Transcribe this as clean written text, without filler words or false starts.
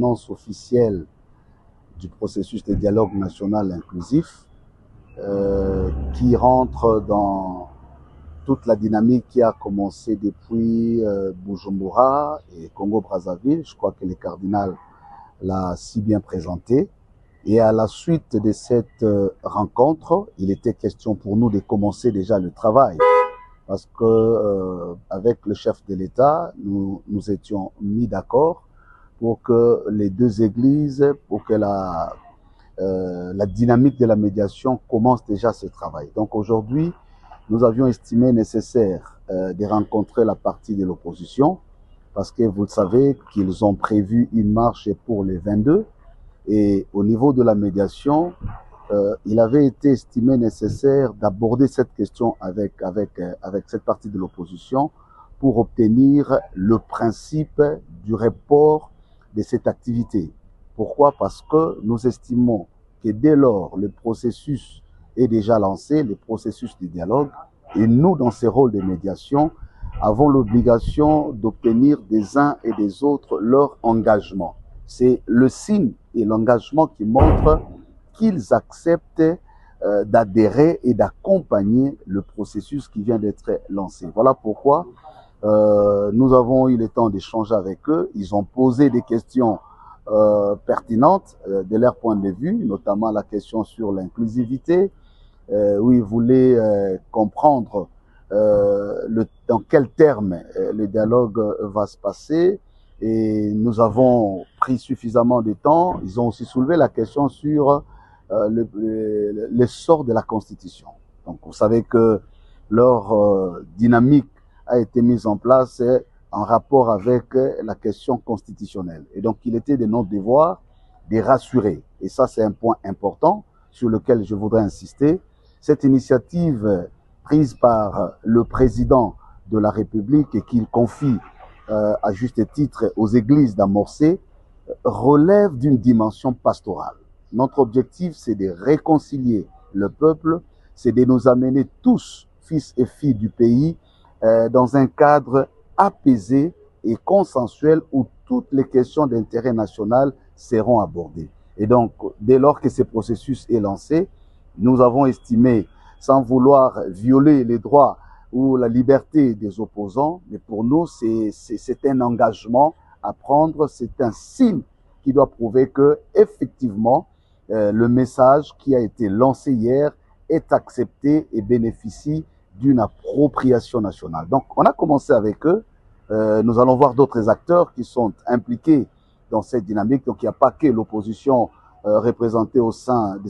l'annonce officielle du processus de dialogue national inclusif qui rentre dans toute la dynamique qui a commencé depuis Bujumbura et Congo-Brazzaville. Je crois que le cardinal l'a si bien présenté. Et à la suite de cette rencontre, il était question pour nous de commencer déjà le travail. Parce que avec le chef de l'État, nous étions mis d'accord pour que les deux églises, pour que la dynamique de la médiation commence déjà ce travail. Donc aujourd'hui, nous avions estimé nécessaire de rencontrer la partie de l'opposition, parce que vous le savez qu'ils ont prévu une marche pour les 22, et au niveau de la médiation, il avait été estimé nécessaire d'aborder cette question avec cette partie de l'opposition pour obtenir le principe du report de cette activité. Pourquoi? Parce que nous estimons que dès lors le processus est déjà lancé, le processus du dialogue, et nous, dans ces rôles de médiation, avons l'obligation d'obtenir des uns et des autres leur engagement. C'est le signe et l'engagement qui montrent qu'ils acceptent d'adhérer et d'accompagner le processus qui vient d'être lancé. Voilà pourquoi nous avons eu le temps d'échanger avec eux. Ils ont posé des questions pertinentes de leur point de vue, notamment la question sur l'inclusivité, où ils voulaient comprendre dans quels termes le dialogue va se passer. Et nous avons pris suffisamment de temps. Ils ont aussi soulevé la question sur le sort de la Constitution. Donc vous savez que leur dynamique a été mise en place en rapport avec la question constitutionnelle. Et donc il était de notre devoir de rassurer. Et ça c'est un point important sur lequel je voudrais insister. Cette initiative prise par le président de la République et qu'il confie à juste titre aux églises d'amorcer relève d'une dimension pastorale. Notre objectif, c'est de réconcilier le peuple, c'est de nous amener tous, fils et filles du pays, dans un cadre apaisé et consensuel où toutes les questions d'intérêt national seront abordées. Et donc, dès lors que ce processus est lancé, nous avons estimé, sans vouloir violer les droits ou la liberté des opposants, mais pour nous, c'est un engagement à prendre, c'est un signe qui doit prouver que, effectivement, le message qui a été lancé hier est accepté et bénéficie d'une appropriation nationale. Donc, on a commencé avec eux. Nous allons voir d'autres acteurs qui sont impliqués dans cette dynamique. Donc, il n'y a pas que l'opposition représentée au sein de